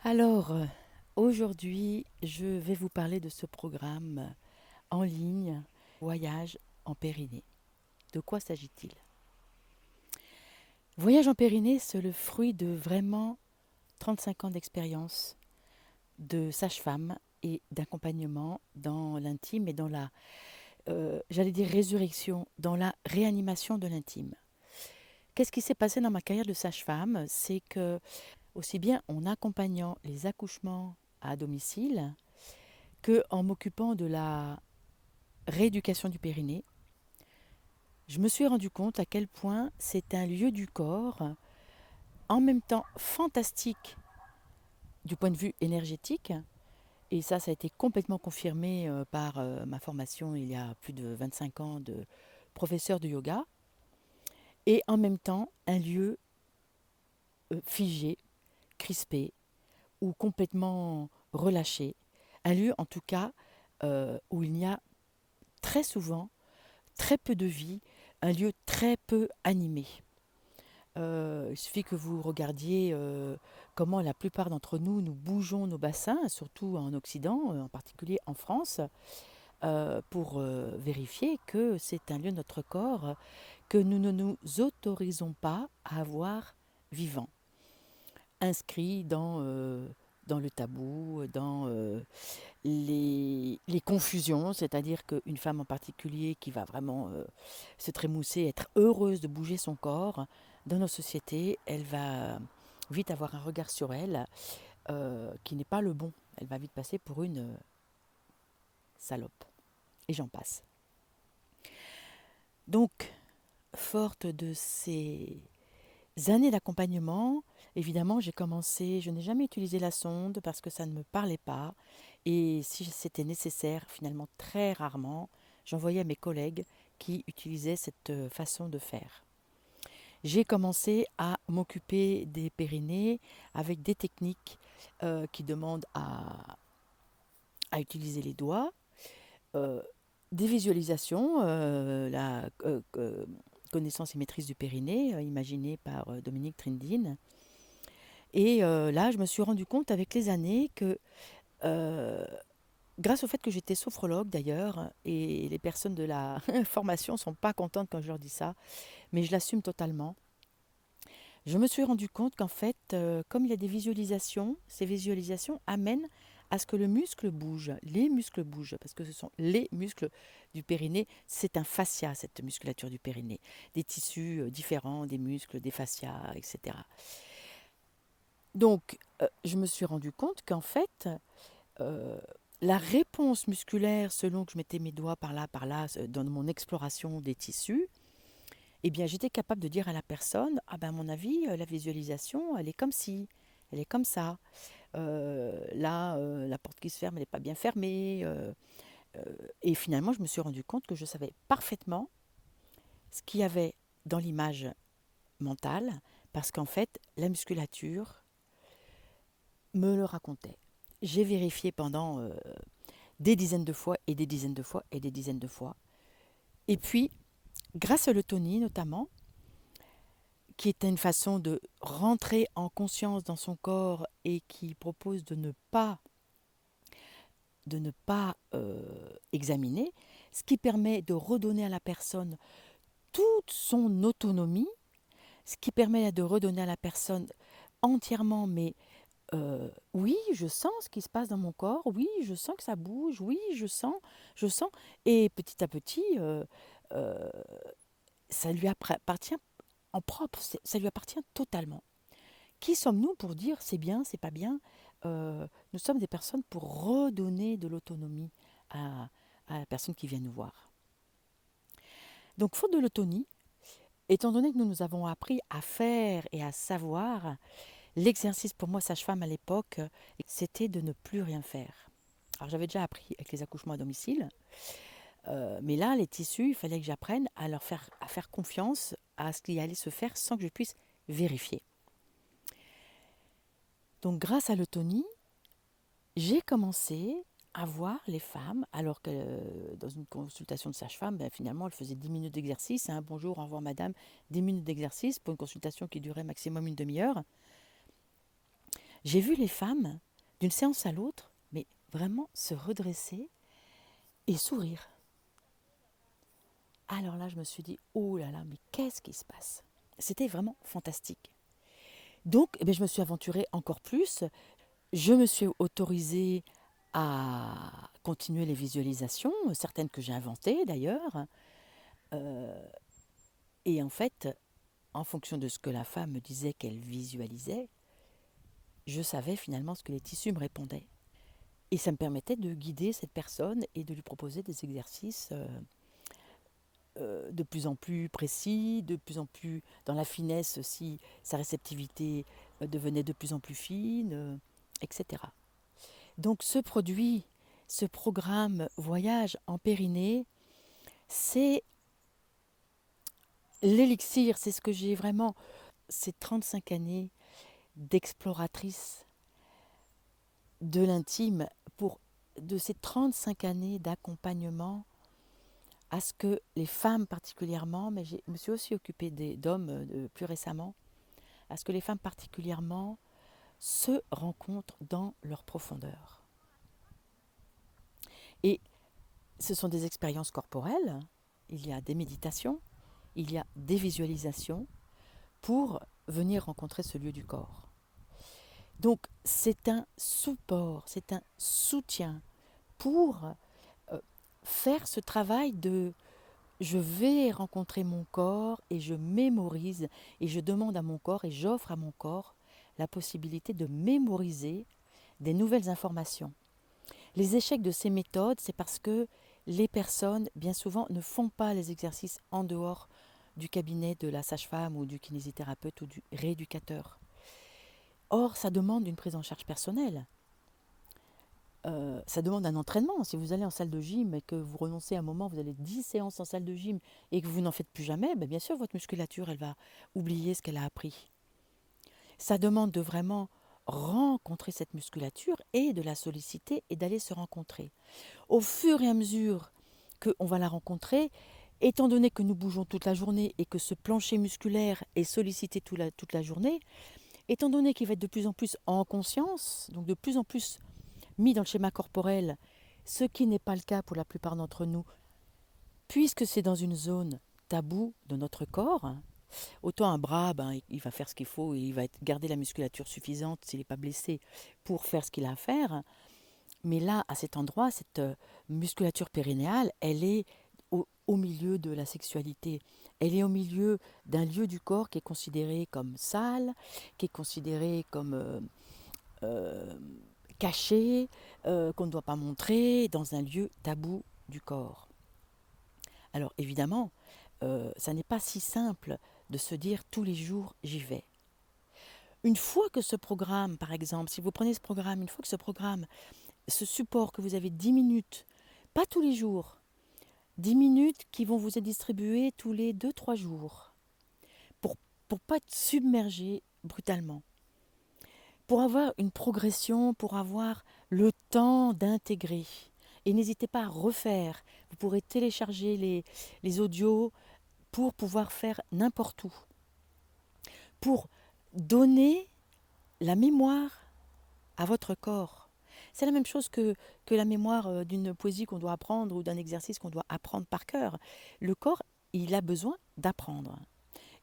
Alors, aujourd'hui, je vais vous parler de ce programme en ligne, Voyage en Périnée. De quoi s'agit-il? Voyage en Périnée, c'est le fruit de vraiment 35 ans d'expérience de sage-femme et d'accompagnement dans l'intime et dans la, j'allais dire résurrection, dans la réanimation de l'intime. Qu'est-ce qui s'est passé dans ma carrière de sage-femme? C'est que, aussi bien en accompagnant les accouchements à domicile, que en m'occupant de la rééducation du périnée, je me suis rendu compte à quel point c'est un lieu du corps, en même temps fantastique du point de vue énergétique, et ça a été complètement confirmé par ma formation il y a plus de 25 ans de professeur de yoga, et en même temps un lieu figé, crispé, ou complètement relâché, un lieu en tout cas où il y a très souvent très peu de vie, un lieu très peu animé. Il suffit que vous regardiez comment la plupart d'entre nous, nous bougeons nos bassins, surtout en Occident, en particulier en France, pour vérifier que c'est un lieu de notre corps que nous ne nous autorisons pas à avoir vivant, inscrit dans le tabou, dans les confusions, c'est-à-dire qu'une femme en particulier qui va vraiment se trémousser, être heureuse de bouger son corps, dans nos sociétés, elle va vite avoir un regard sur elle qui n'est pas le bon. Elle va vite passer pour une salope. Et j'en passe. Donc, forte de ces années d'accompagnement, évidemment, j'ai commencé, je n'ai jamais utilisé la sonde parce que ça ne me parlait pas. Et si c'était nécessaire, finalement très rarement, j'envoyais à mes collègues qui utilisaient cette façon de faire. J'ai commencé à m'occuper des périnées avec des techniques qui demandent à utiliser les doigts, euh, des visualisations, la connaissance et maîtrise du périnée, imaginée par Dominique Trindine. Et là, je me suis rendu compte avec les années que, euh, grâce au fait que j'étais sophrologue d'ailleurs, et les personnes de la formation ne sont pas contentes quand je leur dis ça, mais je l'assume totalement, je me suis rendu compte qu'en fait, comme il y a des visualisations, ces visualisations amènent à ce que le muscle bouge, les muscles bougent, parce que ce sont les muscles du périnée, c'est un fascia, cette musculature du périnée, des tissus différents, des muscles, des fascias, etc. Donc, je me suis rendu compte qu'en fait, euh, la réponse musculaire, selon que je mettais mes doigts par là, dans mon exploration des tissus, eh bien, j'étais capable de dire à la personne, ah ben, à mon avis, la visualisation, elle est comme ci, elle est comme ça. Là, la porte qui se ferme, elle n'est pas bien fermée. Euh, et finalement, je me suis rendu compte que je savais parfaitement ce qu'il y avait dans l'image mentale, parce qu'en fait, la musculature me le racontait. J'ai vérifié pendant des dizaines de fois et des dizaines de fois et des dizaines de fois. Et puis, grâce à l'autonie notamment, qui est une façon de rentrer en conscience dans son corps et qui propose de ne pas examiner, ce qui permet de redonner à la personne toute son autonomie, ce qui permet de redonner à la personne entièrement, mais oui, je sens ce qui se passe dans mon corps, oui, je sens que ça bouge, oui, je sens, et petit à petit, euh, ça lui appartient en propre, ça lui appartient totalement. Qui sommes-nous pour dire c'est bien, c'est pas bien? Nous sommes des personnes pour redonner de l'autonomie à la personne qui vient nous voir. Donc, faute de l'autonomie, étant donné que nous nous avons appris à faire et à savoir, l'exercice pour moi, sage-femme à l'époque, c'était de ne plus rien faire. Alors, j'avais déjà appris avec les accouchements à domicile, mais là, les tissus, il fallait que j'apprenne à faire confiance à ce qui allait se faire sans que je puisse vérifier. Donc, grâce à l'autonomie, j'ai commencé à voir les femmes, alors que dans une consultation de sage-femme, ben, finalement, elle faisait 10 minutes d'exercice. Hein, bonjour, au revoir madame, 10 minutes d'exercice pour une consultation qui durait maximum une demi-heure. j'ai vu les femmes, d'une séance à l'autre, mais vraiment se redresser et sourire. Alors là, je me suis dit, oh là là, mais qu'est-ce qui se passe? C'était vraiment fantastique. Donc, eh bien, je me suis aventurée encore plus. Je me suis autorisée à continuer les visualisations, certaines que j'ai inventées d'ailleurs. Et en fait, en fonction de ce que la femme me disait qu'elle visualisait, je savais finalement ce que les tissus me répondaient. Et ça me permettait de guider cette personne et de lui proposer des exercices de plus en plus précis, de plus en plus dans la finesse si sa réceptivité devenait de plus en plus fine, etc. Donc ce produit, ce programme Voyage en Périnée, c'est l'élixir, c'est ce que j'ai vraiment, ces 35 années d'exploratrice de l'intime, pour de ces 35 années d'accompagnement à ce que les femmes particulièrement, mais je me suis aussi occupée d'hommes plus récemment, à ce que les femmes particulièrement se rencontrent dans leur profondeur. Et ce sont des expériences corporelles, il y a des méditations, il y a des visualisations pour venir rencontrer ce lieu du corps. Donc c'est un support, c'est un soutien pour faire ce travail de je vais rencontrer mon corps et je mémorise et je demande à mon corps et j'offre à mon corps la possibilité de mémoriser des nouvelles informations. Les échecs de ces méthodes, c'est parce que les personnes, bien souvent, ne font pas les exercices en dehors du cabinet de la sage-femme ou du kinésithérapeute ou du rééducateur. Or, ça demande une prise en charge personnelle. Ça demande un entraînement. Si vous allez en salle de gym et que vous renoncez à un moment, vous allez 10 séances en salle de gym et que vous n'en faites plus jamais, ben bien sûr, votre musculature, elle va oublier ce qu'elle a appris. Ça demande de vraiment rencontrer cette musculature et de la solliciter et d'aller se rencontrer. Au fur et à mesure qu'on va la rencontrer, étant donné que nous bougeons toute la journée et que ce plancher musculaire est sollicité toute la journée, étant donné qu'il va être de plus en plus en conscience, donc de plus en plus mis dans le schéma corporel, ce qui n'est pas le cas pour la plupart d'entre nous, puisque c'est dans une zone taboue de notre corps. Autant un bras, il va faire ce qu'il faut et il va garder la musculature suffisante s'il n'est pas blessé pour faire ce qu'il a à faire. Mais là, à cet endroit, cette musculature périnéale, elle est au milieu de la sexualité. Elle est au milieu d'un lieu du corps qui est considéré comme sale, qui est considéré comme caché, qu'on ne doit pas montrer, dans un lieu tabou du corps. Alors évidemment, ça n'est pas si simple de se dire tous les jours j'y vais. Une fois que ce programme, par exemple, si vous prenez ce programme, une fois que ce programme, ce support que vous avez 10 minutes, pas tous les jours, 10 minutes qui vont vous être distribuées tous les 2-3 jours, pour ne pas être submergé brutalement, pour avoir une progression, pour avoir le temps d'intégrer. Et n'hésitez pas à refaire. Vous pourrez télécharger les audios pour pouvoir faire n'importe où. Pour donner la mémoire à votre corps. C'est la même chose que la mémoire d'une poésie qu'on doit apprendre ou d'un exercice qu'on doit apprendre par cœur. Le corps, il a besoin d'apprendre.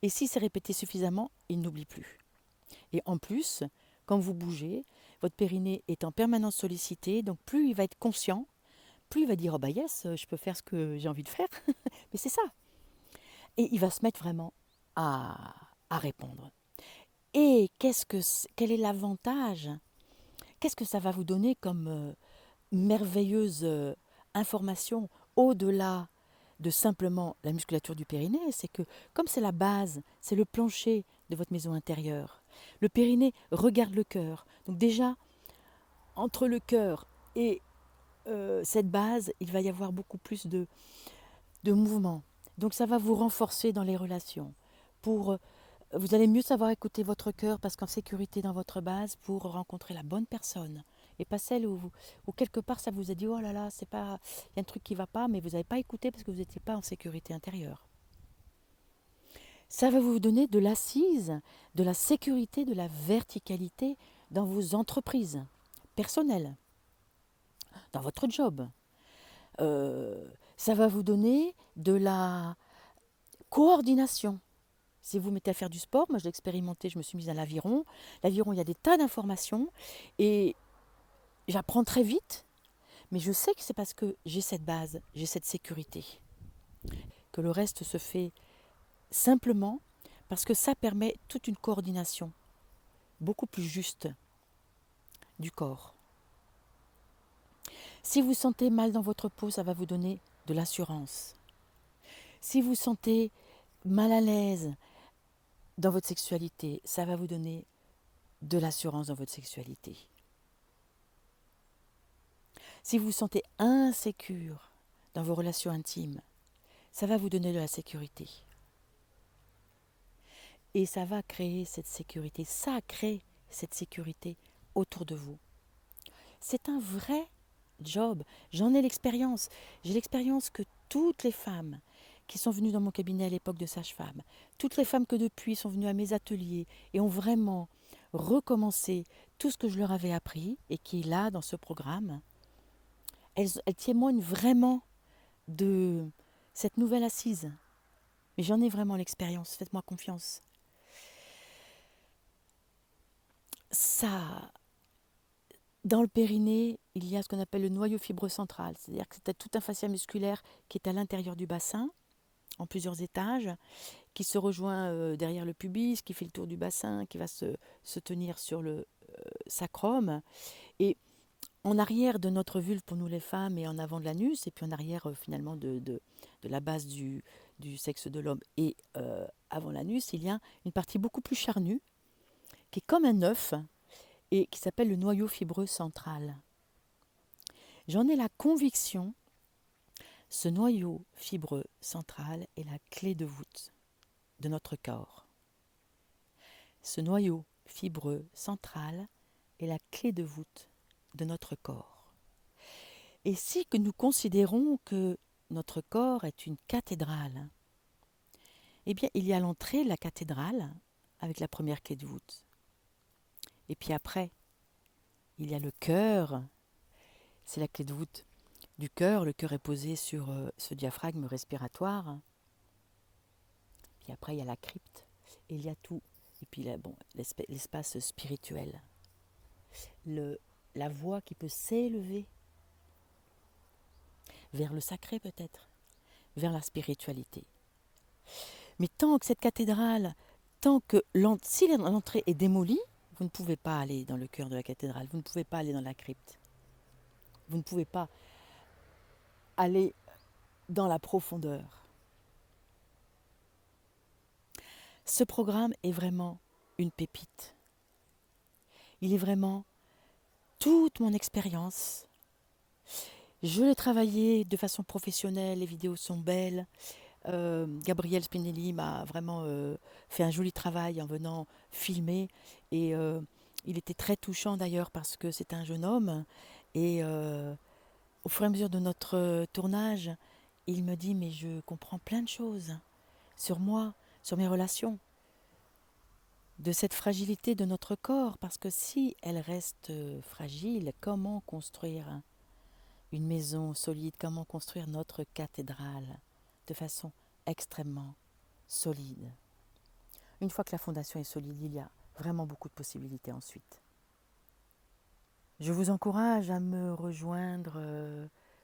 Et si c'est répété suffisamment, il n'oublie plus. Et en plus, quand vous bougez, votre périnée est en permanence sollicité, donc plus il va être conscient, plus il va dire « Oh bah yes, je peux faire ce que j'ai envie de faire ». Mais c'est ça. Et il va se mettre vraiment à répondre. Et quel est l'avantage? Qu'est-ce que ça va vous donner comme merveilleuse information au-delà de simplement la musculature du périnée? C'est que comme c'est la base, c'est le plancher de votre maison intérieure, le périnée regarde le cœur. Donc déjà, entre le cœur et cette base, il va y avoir beaucoup plus de mouvement. Donc ça va vous renforcer dans les relations. Vous allez mieux savoir écouter votre cœur parce qu'en sécurité dans votre base pour rencontrer la bonne personne. Et pas celle où quelque part ça vous a dit oh là là, il y a un truc qui ne va pas, mais vous n'avez pas écouté parce que vous n'étiez pas en sécurité intérieure. Ça va vous donner de l'assise, de la sécurité, de la verticalité dans vos entreprises personnelles, dans votre job. Ça va vous donner de la coordination. Si vous mettez à faire du sport, moi je l'ai expérimenté, je me suis mise à l'aviron. L'aviron, il y a des tas d'informations et j'apprends très vite, mais je sais que c'est parce que j'ai cette base, j'ai cette sécurité, que le reste se fait simplement parce que ça permet toute une coordination beaucoup plus juste du corps. Si vous sentez mal dans votre peau, ça va vous donner de l'assurance. Si vous sentez mal à l'aise dans votre sexualité, ça va vous donner de l'assurance dans votre sexualité. Si vous vous sentez insécure dans vos relations intimes, ça va vous donner de la sécurité. Et ça va créer cette sécurité, ça crée cette sécurité autour de vous. C'est un vrai job. J'en ai l'expérience. J'ai l'expérience que toutes les femmes qui sont venues dans mon cabinet à l'époque de sage-femme, toutes les femmes que depuis sont venues à mes ateliers et ont vraiment recommencé tout ce que je leur avais appris et qui est là dans ce programme, elles témoignent vraiment de cette nouvelle assise. Mais j'en ai vraiment l'expérience, faites-moi confiance. Ça, dans le périnée, il y a ce qu'on appelle le noyau fibreux central, c'est-à-dire que c'est tout un fascia musculaire qui est à l'intérieur du bassin, en plusieurs étages, qui se rejoint derrière le pubis, qui fait le tour du bassin, qui va se tenir sur le sacrum. Et en arrière de notre vulve pour nous les femmes et en avant de l'anus, et puis en arrière finalement de la base du sexe de l'homme et avant l'anus, il y a une partie beaucoup plus charnue, qui est comme un œuf, et qui s'appelle le noyau fibreux central. J'en ai la conviction, ce noyau fibreux central est la clé de voûte de notre corps. Ce noyau fibreux central est la clé de voûte de notre corps. Et si que nous considérons que notre corps est une cathédrale, eh bien il y a l'entrée de la cathédrale avec la première clé de voûte. Et puis après, il y a le cœur, c'est la clé de voûte du cœur. Le cœur est posé sur ce diaphragme respiratoire. Puis après, il y a la crypte et il y a tout. Et puis là, bon, l'espace spirituel. La voix qui peut s'élever vers le sacré peut-être, vers la spiritualité. Mais tant que cette cathédrale, si l'entrée est démolie, vous ne pouvez pas aller dans le cœur de la cathédrale, vous ne pouvez pas aller dans la crypte. Vous ne pouvez pas aller dans la profondeur. Ce programme est vraiment une pépite. Il est vraiment toute mon expérience. Je l'ai travaillé de façon professionnelle, les vidéos sont belles. Gabriel Spinelli m'a vraiment fait un joli travail en venant filmer. Et il était très touchant d'ailleurs parce que c'est un jeune homme. Et au fur et à mesure de notre tournage, il me dit mais je comprends plein de choses sur moi, sur mes relations, de cette fragilité de notre corps, parce que si elle reste fragile, comment construire une maison solide, comment construire notre cathédrale de façon extrêmement solide. Une fois que la fondation est solide, il y a vraiment beaucoup de possibilités ensuite. Je vous encourage à me rejoindre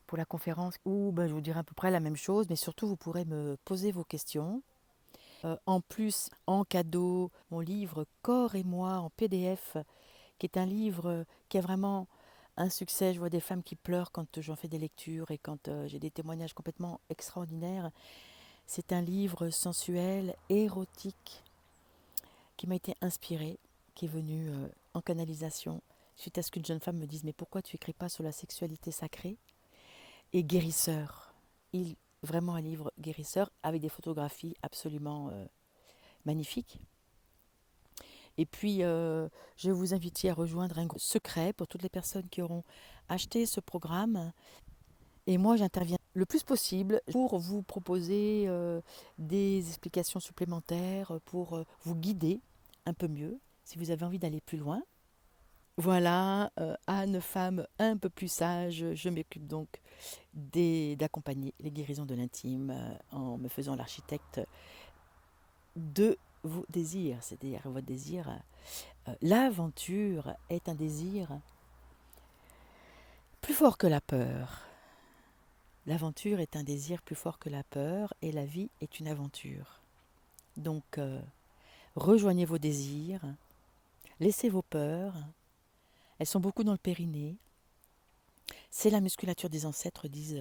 pour la conférence où je vous dirai à peu près la même chose, mais surtout vous pourrez me poser vos questions. En plus, en cadeau, mon livre Corps et moi en PDF, qui est un livre qui a vraiment un succès. Je vois des femmes qui pleurent quand j'en fais des lectures et quand j'ai des témoignages complètement extraordinaires. C'est un livre sensuel, érotique, qui m'a été inspiré, qui est venu en canalisation suite à ce qu'une jeune femme me dise « Mais pourquoi tu écris pas sur la sexualité sacrée ?» Et guérisseur. Vraiment un livre guérisseur avec des photographies absolument magnifiques. Et puis, je vous invite à rejoindre un groupe secret pour toutes les personnes qui auront acheté ce programme. Et moi, j'interviens le plus possible pour vous proposer des explications supplémentaires, pour vous guider un peu mieux si vous avez envie d'aller plus loin. Voilà, Anne, femme un peu plus sage, je m'occupe donc d'accompagner les guérisons de l'intime en me faisant l'architecte de vos désirs, c'est-à-dire votre désir. L'aventure est un désir plus fort que la peur. L'aventure est un désir plus fort que la peur et la vie est une aventure. Donc, rejoignez vos désirs, laissez vos peurs, elles sont beaucoup dans le périnée. C'est la musculature des ancêtres, disent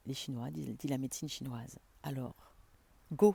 les Chinois, dit la médecine chinoise. Alors, go!